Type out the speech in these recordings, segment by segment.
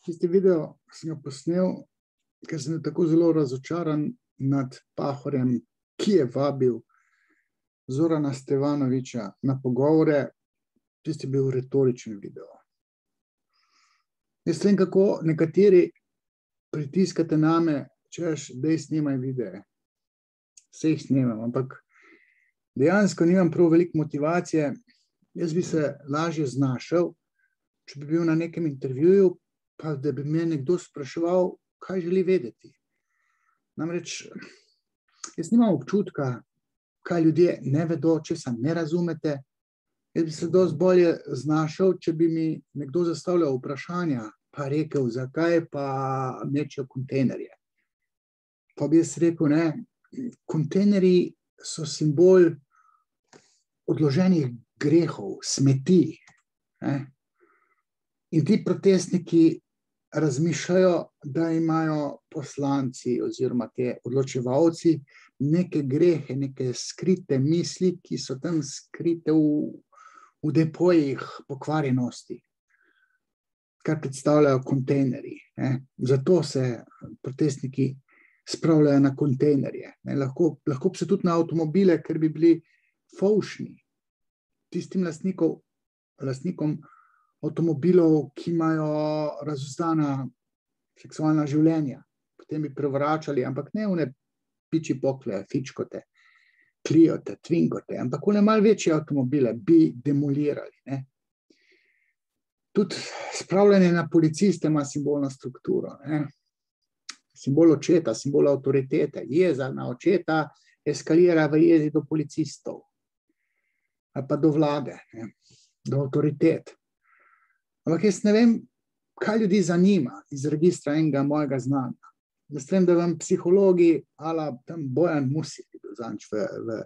tisti video sem ga posnel, ker sem bil tako zelo razočaran nad Pahorjem, ki je vabil Zorana Stevanovića na pogovore. Tisti je bil retoričen video. Jaz vem, kako nekateri pritiskate name, češ, daj snimaj videe. Vse jih snimam, ampak dejansko nimam prav veliko motivacije. Jaz bi se lažje znašel, če bi bil na nekem intervjuju, pa da bi me nekdo spraševal, kaj želi vedeti. Namreč, jaz nimam občutka, kaj ljudje ne vedo, česa ne razumete. Jaz bi se dosti bolje znašel, če bi mi nekdo zastavljal vprašanja, pa rekel, zakaj pa mečejo kontejnerje. Pa bi jaz rekel, ne, kontejnerji so simbol odloženih grehov, smeti. Ne? In ti protestniki razmišljajo, da imajo poslanci oziroma te odločevalci neke grehe, neke skrite misli, ki so tam skrite v depojih pokvarjenosti, kar predstavljajo kontejnerji. Zato se protestniki spravljajo na kontejnerje. Lahko bi se tudi na avtomobile, ker bi bili fovšni tistim lastnikom avtomobilov, ki imajo razuzdana seksualna življenja. Potem bi prevračali, ampak ne one piči pokle, fičkote, kliote, twingote, ampak one malo večje avtomobile bi demolirali. Ne? Tudi spravljanje na policiste ima simbolno strukturo. Ne? Simbol očeta, simbol avtoritete. Jeza na očeta eskalira v jezi do policistov. Ali pa do vlade, ne? Do avtoritet. Ampak jaz ne vem, kaj ljudi zanima iz registra enega mojega znanja. Jaz vem, da vam psihologi, ala tam Bojan Musi, ki je bil zanč v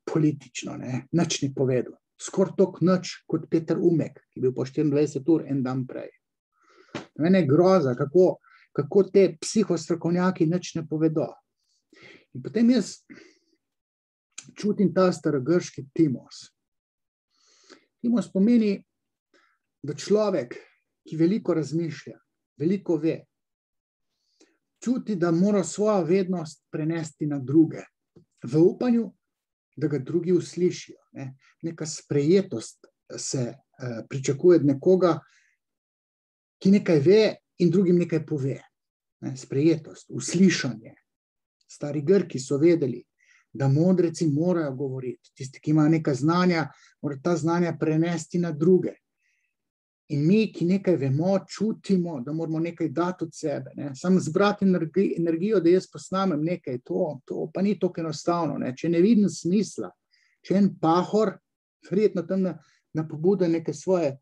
politično, ne, nič ni povedal. Skoraj toliko nič kot Peter Umek, ki je bil po 24 ur en dan prej. Mene je groza, kako te psihostrokovnjaki nič ne povedo. In potem jaz čutim ta starogrški timos. Timos pomeni, da človek, ki veliko razmišlja, veliko ve, čuti, da mora svojo vednost prenesti na druge, v upanju, da ga drugi uslišijo. Ne? Neka sprejetost se pričakuje od nekoga, ki nekaj ve in drugim nekaj pove. Ne? Sprejetost, uslišanje. Stari Grki so vedeli, da modreci morajo govoriti. Tisti, ki imajo neka znanja, morajo ta znanja prenesti na druge. In mi, ki nekaj vemo, čutimo, da moramo nekaj dati od sebe. Ne? Samo zbrati energijo, da jaz posnamem nekaj, to pa ni tako enostavno. Ne? Če ne vidim smisla, če en Pahor, verjetno tam na pobudo neke svoje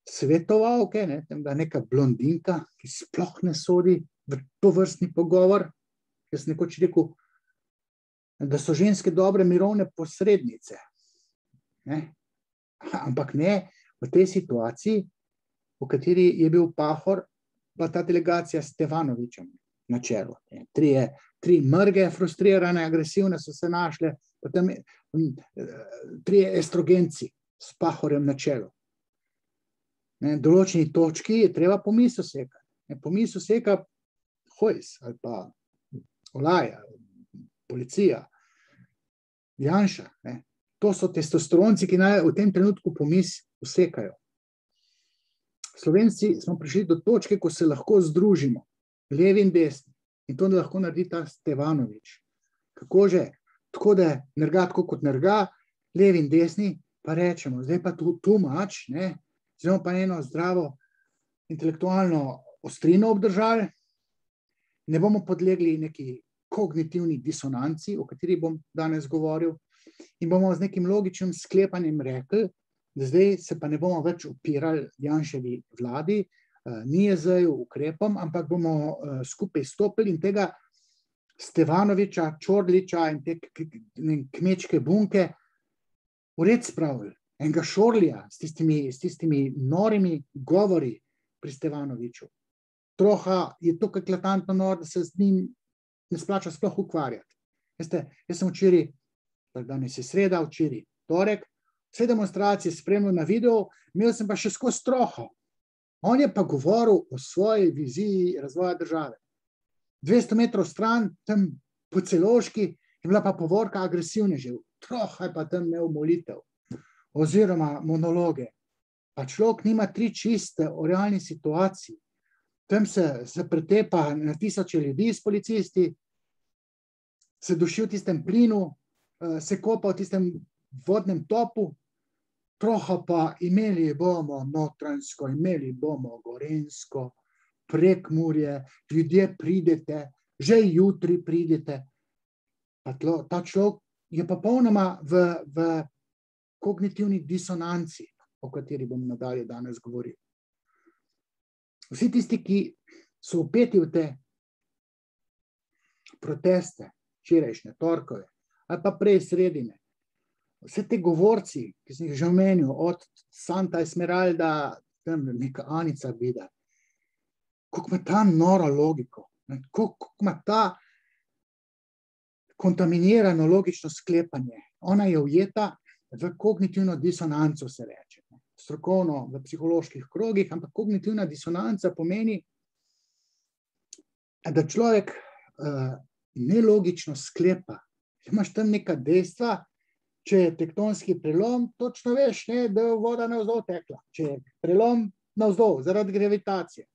svetovalke, ne? Tam da neka blondinka, ki sploh ne sodi v tovrstni pogovor. Jaz nekoč rekel, da so ženske dobre mirovne posrednice. Ne? Ampak ne, v tej situaciji, v kateri je bil Pahor, pa ta delegacija s Stevanovićem na čelu. Tri mrge, frustrirane, agresivne so se našle, potem trije estrogenci s Pahorjem na čelu. Določeni točki je treba pomisel sekati. Pomisel seka Hojs ali pa Olaja, policija, Janša. Ne. To so testosteronci, ki naj v tem trenutku pomisel usekajo. Slovenci smo prišli do točke, ko se lahko združimo, levi in desni. In to lahko naredi ta Stevanović. Kako že? Tako da nerga tako kot nerga, levi in desni, pa rečemo, zdaj pa tu mač, ne? Zdaj pa eno zdravo intelektualno ostrino obdržali, ne bomo podlegli neki kognitivni disonanci, o kateri bom danes govoril, in bomo z nekim logičnim sklepanjem rekli, da zdaj se pa ne bomo več upirali Janševi vladi, NIJZ-ju, ukrepom, ampak bomo skupaj stopili in tega Stevanovića, Čorliča in te kmečke bunke v red spravili. Enega Šorlija s tistimi norimi govori pri Stevanoviću. Troha je tako eklatantno nor, da se z njim ne splača sploh ukvarjati. Veste, jaz sem včeraj, danes je sreda, včeraj torek, vse demonstracije spremljal na video, imel sem pa še skozi troho. On je pa govoril o svoji viziji razvoja države. 200 metrov stran, tam po Celovški, je bila pa povorka agresivnežev. Troha je pa tam imel molitev oziroma monologe. Pa človek nima 3 čiste o realni situaciji. Tam se pretepa na tisoče ljudi s policisti, se duši v tistem plinu, se kopa v tistem vodnem topu, troha pa imeli bomo Notranjsko, imeli bomo Gorenjsko, Prekmurje, ljudje pridete, že jutri pridete. Pa ta človek je pa popolnoma v kognitivni disonanci, o kateri bom nadalje danes govoril. Vsi tisti, ki so vpeti v te proteste, včerajšnje, torkove, ali pa prej sredine, vse te govorci, ki sem jih že omenil, od Santa Esmeralda, tam neka Anica Vidar, koliko ima ta noro logiko, koliko ima ta kontaminirano logično sklepanje. Ona je ujeta v kognitivno disonanco, se reče. Strokovno v psiholoških krogih, ampak kognitivna disonanca pomeni, da človek nelogično sklepa. Imaš tam neka dejstva, če je tektonski prelom, točno veš, da je voda navzdol tekla. Če je prelom navzdol, zaradi gravitacije.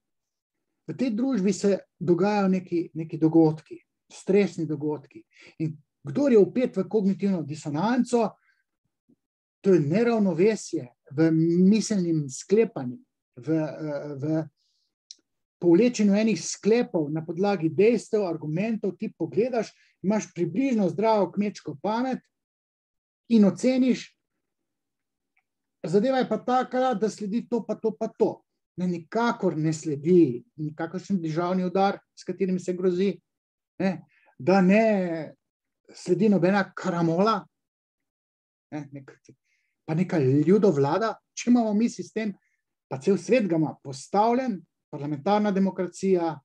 V tej družbi se dogajajo neki dogodki, stresni dogodki. In kdor je vpet v kognitivno disonanco, to je neravnovesje v miselnim sklepanju, v povlečenju enih sklepov na podlagi dejstev, argumentov, ti pogledaš, imaš približno zdravo kmečko pamet in oceniš, zadeva je pa taka, da sledi to pa to pa to. Nikakor ne sledi nikakršen državni udar, s katerim se grozi, da ne sledi nobena karamola, pa neka ljudovlada, če imamo mi sistem, pa cel svet ga ima postavljen, parlamentarna demokracija,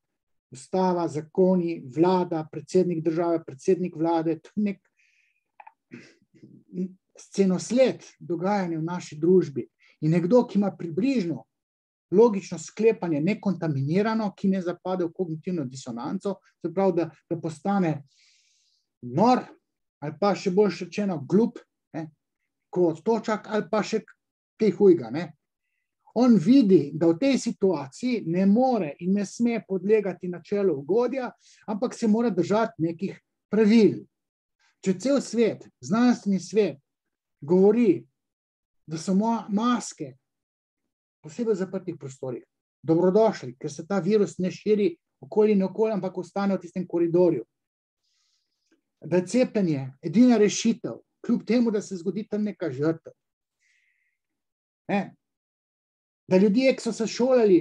ustava, zakoni, vlada, predsednik države, predsednik vlade, to je nek scenosled dogajanja v naši družbi. In nekdo, ki ima približno logično sklepanje nekontaminirano, ki ne zapade v kognitivno disonanco, se pravi, da postane nor, ali pa še bolj rečeno glup, kot točak, ali pa še kaj hujga. On vidi, da v tej situaciji ne more in ne sme podlegati načelu ugodja, ampak se mora držati nekih pravil. Če cel svet, znanstveni svet, govori, da so maske, posebej v zaprtih prostorih, dobrodošli, ker se ta virus ne širi okoli in okoli, ampak ostane v tistem koridorju. Da je cepljenje edina rešitev, kljub temu, da se zgodi tam neka žrtev. Da ljudje, ki so se šolali,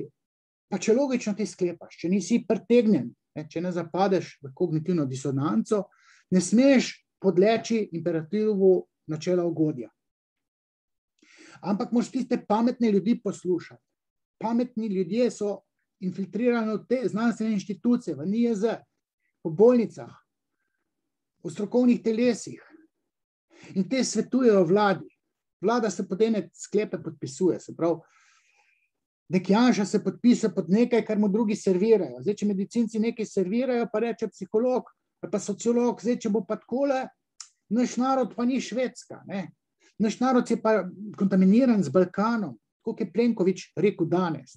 pa če logično ti sklepaš, če nisi pretegnjen, če ne zapadeš v kognitivno disonanco, ne smeš podleči imperativu načela ugodja. Ampak moraš tiste pametne ljudi poslušati. Pametni ljudje so infiltrirani v te znanstvene inštitucije, v NIJZ, v bolnicah, v strokovnih telesih. In te svetujejo vladi. Vlada se potem sklepe podpisuje, se pravi, nek Janša se podpisuje pod nekaj, kar mu drugi servirajo. Zdaj, če medicinci nekaj servirajo, pa reče psiholog, ali pa sociolog, zdaj, če bo pa takole, naš narod pa ni Švedska, naš narod je pa kontaminiran z Balkanom, kot je Plenković rekel danes.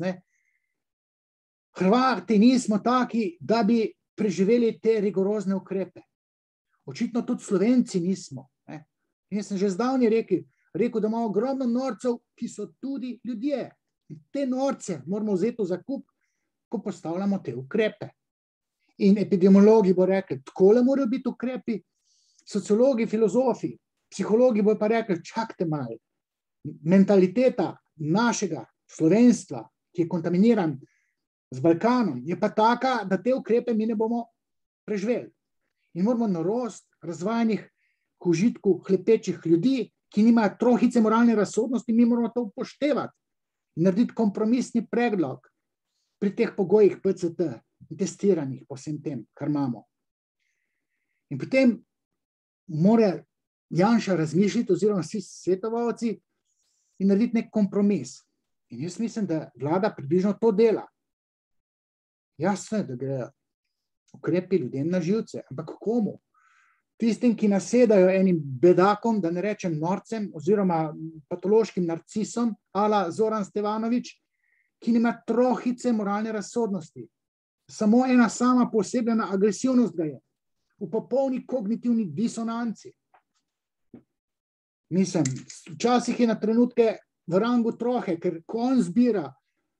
Hrvati nismo taki, da bi preživeli te rigorozne ukrepe. Očitno tudi Slovenci nismo. Jaz sem že zdavnaj rekel, da imamo ogromno norcev, ki so tudi ljudje. Te norce moramo vzeti v zakup, ko postavljamo te ukrepe. In epidemiologi bo rekli, takole morajo biti ukrepi, sociologi, filozofi, psihologi bo pa rekli, čakajte malo, mentaliteta našega slovenstva, ki je kontaminiran z Balkanom, je pa taka, da te ukrepe mi ne bomo preživeli. In moramo norost razvajanih k užitku hlepečih ljudi, ki nimajo trohice moralne razsodnosti, mi moramo to upoštevati in narediti kompromisni predlog pri teh pogojih PCT in testiranih po vsem tem, kar imamo. In potem mora Janša razmišljati, oziroma vsi svetovalci, in narediti nek kompromis. In jaz mislim, da vlada približno to dela. Jasno je, da gre ukrepi ljudem na živce, ampak komu? Tistim, ki nasedajo enim bedakom, da ne rečem norcem, oziroma patološkim narcisom, ala Zoran Stevanović, ki nima trohice moralne razsodnosti. Samo ena sama posebna agresivnost ga je. V popolni kognitivni disonanci. Mislim, včasih je na trenutke v rangu trohe, ker ko on zbira,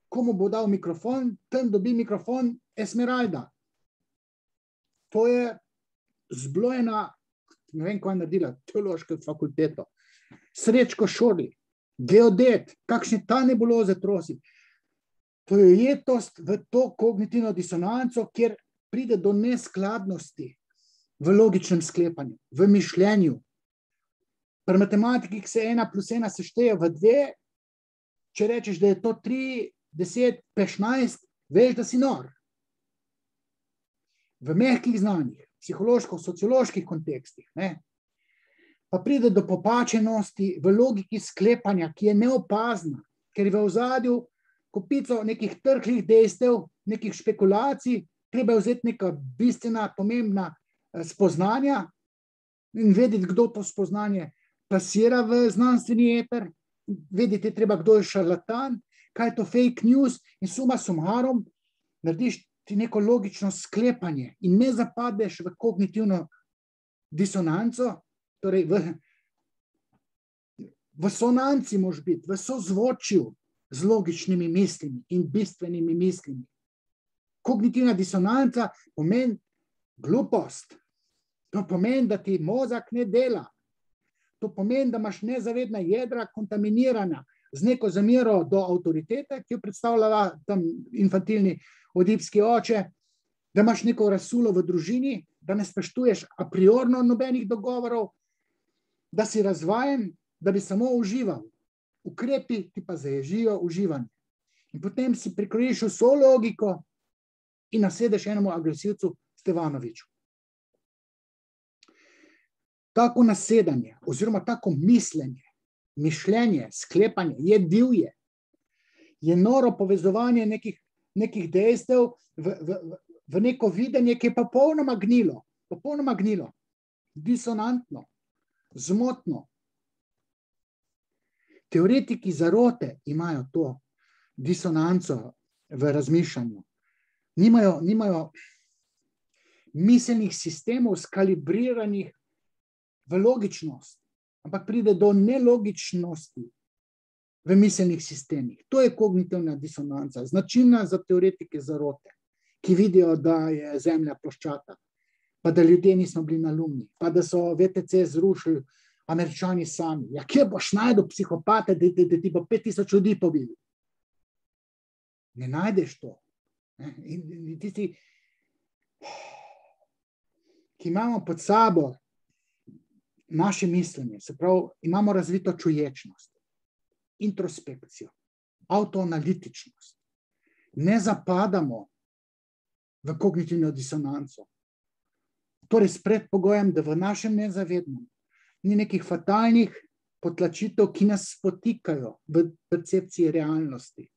komu bo dal mikrofon, tam dobi mikrofon Esmeralda. To je zblojena, ne vem, kaj je naredila, teološko fakulteto. Srečko Šorli, geodet, kakšne ta nebuloze trosi. To je ujetost v to kognitivno disonanco, kjer pride do neskladnosti v logičnem sklepanju, v mišljenju. Pri matematiki se 1 + 1 sešteje v 2, če rečeš, da je to 3, 10, 15, veš, da si nor. V mehkih znanjih, psihološko-socioloških kontekstih, ne, pa pride do popačenosti v logiki sklepanja, ki je neopazna, ker je v ozadju kopico nekih trhlih dejstev, nekih špekulacij, treba je vzeti neka bistvena, pomembna spoznanja in vedeti, kdo to spoznanje plasira v znanstveni eter, vedeti je treba, kdo je šarlatan, kaj je to fake news in suma summarum, narediš ti neko logično sklepanje in ne zapadeš v kognitivno disonanco, torej v sonanci moraš biti, v sozvočju z logičnimi mislimi in bistvenimi mislimi. Kognitivna disonanca pomeni glupost. To pomeni, da ti mozak ne dela. To pomeni, da imaš nezavedna jedra kontaminirana z neko zamero do avtoritete, ki jo predstavljala tam infantilni odipski oče, da imaš neko razsulo v družini, da ne spoštuješ a priorno nobenih dogovorov, da si razvajen, da bi samo užival. Ukrepi ti pa zaježijo uživanje. In potem si prikrojiš vso logiko in nasedeš enemu agresivcu Stevanoviću. Tako nasedanje oziroma tako mišljenje, sklepanje je divje. Je noro povezovanje nekih dejstev v neko videnje, ki je popolnoma gnilo, disonantno, zmotno. Teoretiki zarote imajo to disonanco v razmišljanju. Nimajo miselnih sistemov skalibriranih v logičnost, ampak pride do nelogičnosti v miselnih sistemih. To je kognitivna disonanca, značilna za teoretike zarote, ki vidijo, da je Zemlja ploščata, pa da ljudje nismo bili nalumni, pa da so VTC zrušili Američani sami. Ja, kje boš najdel psihopate, da ti bo 5000 ljudi pobili? Ne najdeš to. In tisti, ki imamo pod sabo naše mišljenje, se pravi, imamo razvito čuječnost, introspekcijo, avtoanalitičnost. Ne zapadamo v kognitivno disonanco. Torej, s predpogojem, da v našem nezavednem ni nekih fatalnih potlačitev, ki nas spotikajo v percepciji realnosti.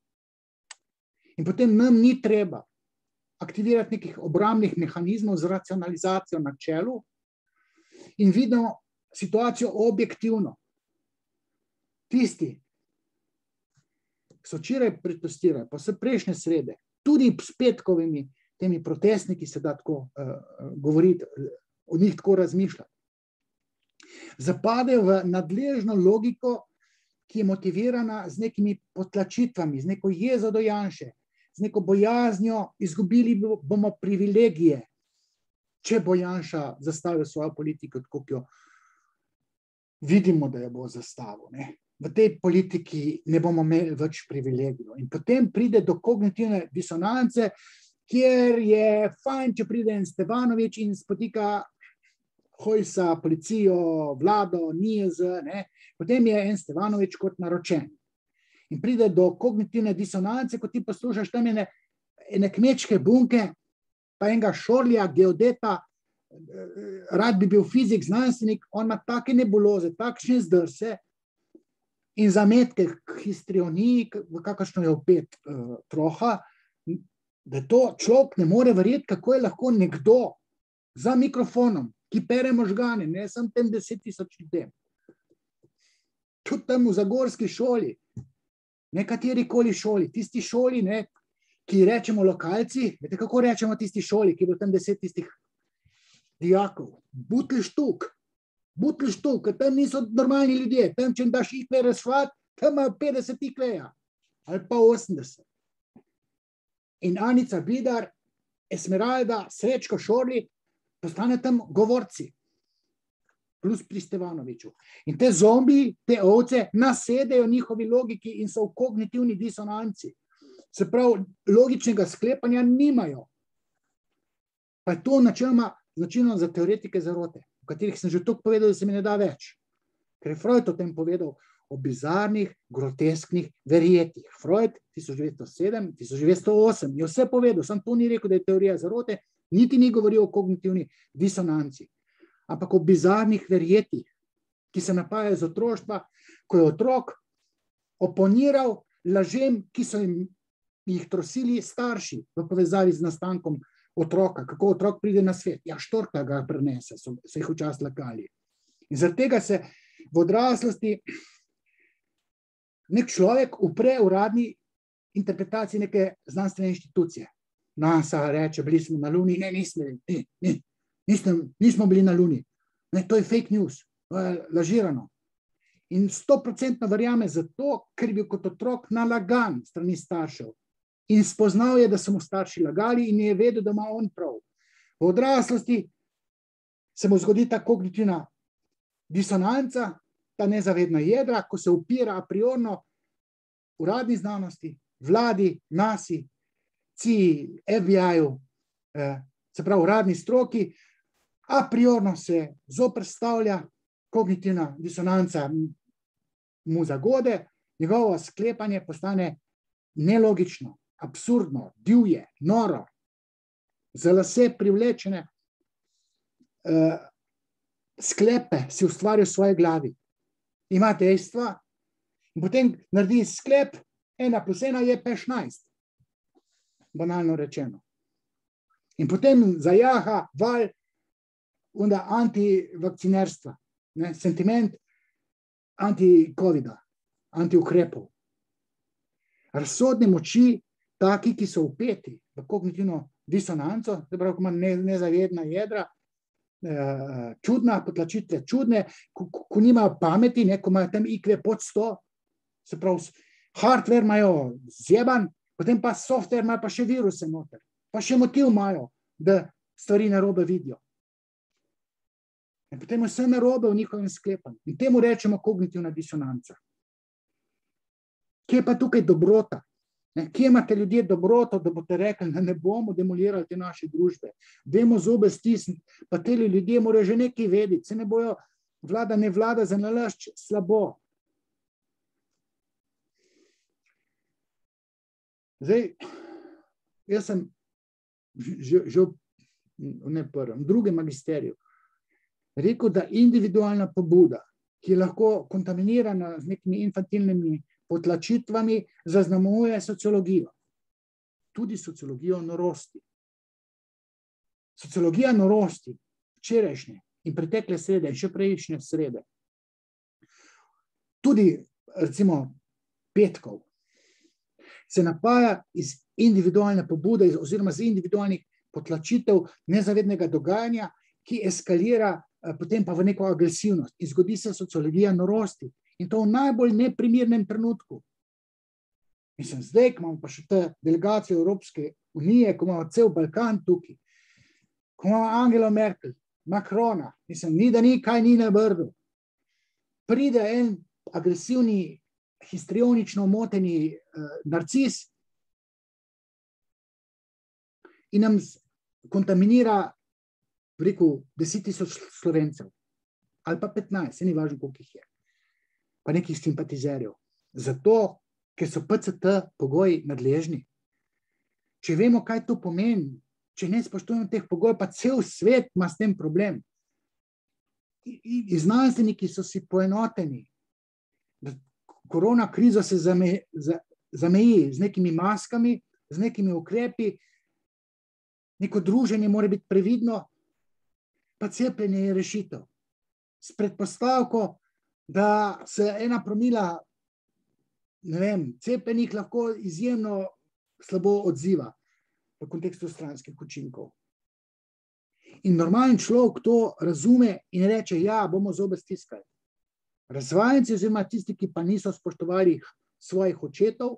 In potem nam ni treba aktivirati nekih obrambnih mehanizmov z racionalizacijo na čelu in vidimo situacijo objektivno. Tisti, ki so včeraj protestirali, pa so prejšnje srede, tudi s petkovimi temi protestniki se da tako govoriti, o njih tako razmišljati, zapadejo v nadležno logiko, ki je motivirana z nekimi potlačitvami, z neko jezo do Janše, z neko bojaznjo, izgubili bomo privilegije, če bo Janša zastavil svojo politiko, tako jo vidimo, da jo bo zastavil. Ne? V tej politiki ne bomo imeli več privilegijev. In potem pride do kognitivne disonance, kjer je fajn, če pride en Stevanović in spotika Hojsa, policijo, vlado, NIJZ, ne? Potem je en Stevanović kot naročen. In pride do kognitivne disonance, ko ti poslušaš tam ene kmečke bunke, pa enega Šorlija, geodeta, rad bi bil fizik, znanstvenik, on ima take nebuloze, takšne zdrse, in zametke histrioniji, v kakršno je opet troha, da to človek ne more verjeti, kako je lahko nekdo za mikrofonom, ki pere možgane, ne sem tem 10.000 ljudem. Tudi tam v zagorski šoli, nekateri koli šoli, tisti šoli, ne, ki rečemo lokalci, veste, kako rečemo tisti šoli, ki je bilo tam 10 tistih dijakov, Butleštuk, ker tam niso normalni ljudje, tam, če jim daš ikve razfat, tam imajo 50 ikveja, ali pa 80. In Anica Vidar, Esmeralda, Srečko Šorli, postane tam govorci, plus pri Stevanoviču. In te zombi, te ovce, nasedejo njihovi logiki in so v kognitivni disonanci. Se pravi, logičnega sklepanja nimajo. Pa je to značilno za teoretike zarote, o katerih sem že toliko povedal, da se mi ne da več. Ker je Freud o tem povedal, o bizarnih, grotesknih verjetih. Freud 1907, 1908 je vse povedal, sam to ni rekel, da je teorija zarote, niti ni govoril o kognitivni disonanci, ampak o bizarnih verjetih, ki se napajajo z otroštva, ko je otrok oponiral lažem, ki so jih trosili starši v povezavi z nastankom otroka, kako otrok pride na svet. Ja, štorka ga prenese, so jih včasih lagali. In zaradi tega se v odraslosti nek človek upre uradni interpretaciji neke znanstvene inštitucije. NASA reče, bili smo na Luni, ne, nismo bili na Luni. Ne, to je fake news, to je lažirano. In 100% verjame zato, ker je bil kot otrok nalagan strani staršev. In spoznal je, da so mu starši lagali in je vedel, da ima on prav. V odraslosti se mu zgodi ta kognitivna disonanca, ta nezavedna jedra, ko se upira a priorno uradni znanosti, vladi, nasi, FBI-ju, se pravi uradni stroki, a priorno se zoperstavlja, kognitivna disonanca mu zagode, njegovo sklepanje postane nelogično, absurdno, divje, noro, za lase privlečene sklepe si ustvari v svoji glavi. Ima dejstva in potem naredi sklep, 1+1 je 15. Banalno rečeno. In potem zajaha val antivakcinerstva, sentiment anti-covida, anti-ukrepov. Razsodne moči, taki, ki so vpeti v kognitivno disonanco, da pravi, ko ima nezavedna jedra, čudna, potlačitve čudne, ko nimajo pameti, ko imajo tam IQ pod 100, se pravi, hardware imajo zjeban, potem pa software imajo pa še viruse noter, pa še motiv imajo, da stvari narobe vidijo. In potem je vse narobe v njihovem sklepanju. In temu rečemo kognitivna disonanca. Kje je pa tukaj dobrota? Kje imate ljudje dobroto, da boste rekli, da ne bomo demolirali te naše družbe? Dajmo zobe stisniti, pa te ljudje morajo že nekaj vedeti, se ne bojo vlada ne vlada za nalašč slabo. Zdaj, jaz sem že v drugem magisteriju rekel, da individualna pobuda, ki je lahko kontaminirana z nekimi infantilnimi potlačitvami, zaznamuje sociologijo. Tudi sociologijo norosti. Sociologija norosti, včerajšnje in pretekle srede in še prejšnje srede, tudi recimo petkov, se napaja iz individualne pobude oziroma z individualnih potlačitev nezavednega dogajanja, ki eskalira potem pa v neko agresivnost. In zgodi se sociologija norosti. In to v najbolj neprimernem trenutku. Mislim, zdaj, ko imamo pa še te delegacije Evropske unije, ko imamo cel Balkan tukaj, ko imamo Angelo Merkel, Macrona, mislim, ni da ni, kaj ni na Brdu. Pride en agresivni, histrionično moteni narcis in nam kontaminira, rekel, 10.000 Slovencev. Ali pa 15, se ni važno, koliko jih je. Pa nekih simpatizerjev. Zato, ker so PCT pogoji nadležni. Če vemo, kaj to pomeni, če ne spoštujemo teh pogojev, pa cel svet ima s tem problem. In znanstveniki so si poenoteni, da korona krizo se zameji z nekimi maskami, z nekimi ukrepi, neko druženje mora biti previdno, pa cepljenje je rešitev. S predpostavko, da se 1 promila, ne vem, cepljenih lahko izjemno slabo odziva v kontekstu stranskih učinkov. In normalen človek to razume in reče, ja, bomo zobe stiskali. Razvajenci oziroma tisti, ki pa niso spoštovali svojih očetov,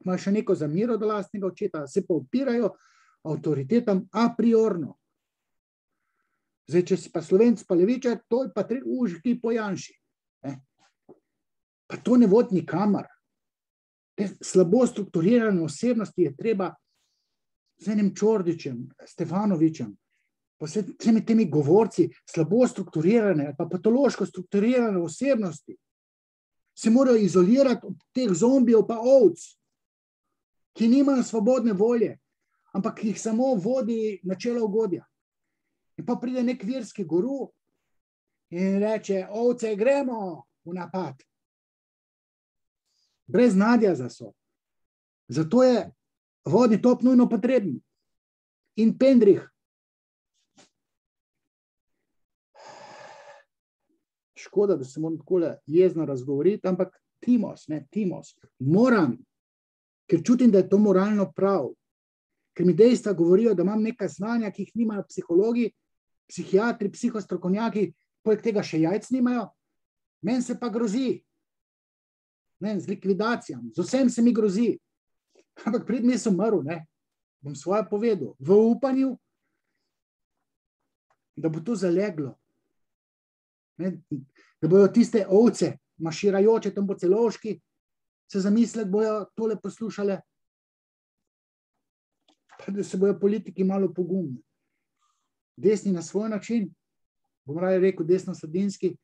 imajo še neko zamero do lastnega očeta, se pa upirajo avtoritetam a priorno. Zdaj, če si pa Slovenc pa levičar, to je pa užki po Janši. Pa to ne vodi nikamor. Te slabo strukturirane osebnosti je treba z enim Čordičem, Stefanovičem, pa vsemi temi govorci, slabo strukturirane, pa patološko strukturirane osebnosti, se morajo izolirati od teh zombijev pa ovc, ki nimajo svobodne volje, ampak jih samo vodi načelo ugodja. In pa pride nek verski guru in reče, ovce, gremo v napad. Brez nadja za so. Zato je vodni top nujno potreben. In pendrih. Škoda, da se moram takole jezno razgovoriti, ampak Timos, moram, ker čutim, da je to moralno prav, ker mi dejstva govorijo, da imam neka znanja, ki jih nimajo psihologi, psihiatri, psihostrokovnjaki, poleg tega še jajc nimajo, meni se pa grozi, z likvidacijam, z vsem se mi grozi, ampak pred me sem umrl, bom svoje povedal, v upanju, da bo to zaleglo, da bojo tiste ovce, maširajoče tam po Celovški, se zamisliti, bojo tole poslušale, pa da se bojo politiki malo pogumni. Desni na svoj način, bom raje rekel desno-sredinski,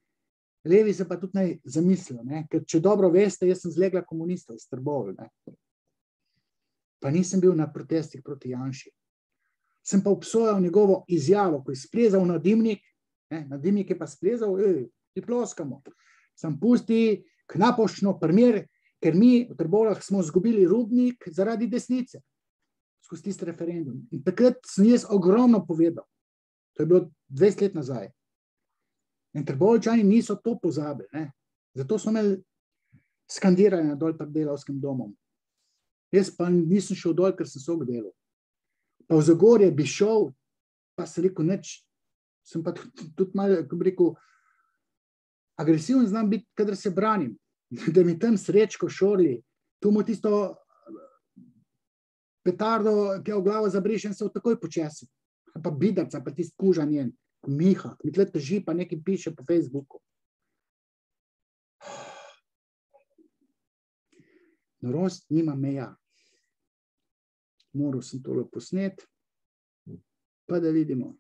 levi se pa tudi naj zamislijo, ker če dobro veste, jaz sem zlegla komunista iz Trbovelj, pa nisem bil na protestih proti Janši. Sem pa obsojal njegovo izjavo, ko je splezal na dimnik, na dimnik je pa splezal, ti ploskamo. Sem pusti knapoščno primer, ker mi v Trbovljah smo izgubili rudnik zaradi desnice, skozi tisti referendum. In takrat sem jaz ogromno povedal. To je bilo 20 let nazaj. In Trbovljčani niso to pozabili. Zato so imeli skandiranje dol pred Delavskim domom. Jaz pa nisem šel dol, ker sem sok delal. Pa v Zagorje bi šel, pa se rekel, nič. Sem pa tudi malo, ko bi rekel, agresiven znam biti, kadar se branim. Da mi tam Srečko Šorli, tu mu tisto petardo, ki je v glavo zabrišen, se v takoj počesi. Pa Bidarca, pa tist kuža njen, Miha, mi tle teži, pa nekaj piše po Facebooku. Norost nima meja. Moral sem tole posnet, pa da vidimo.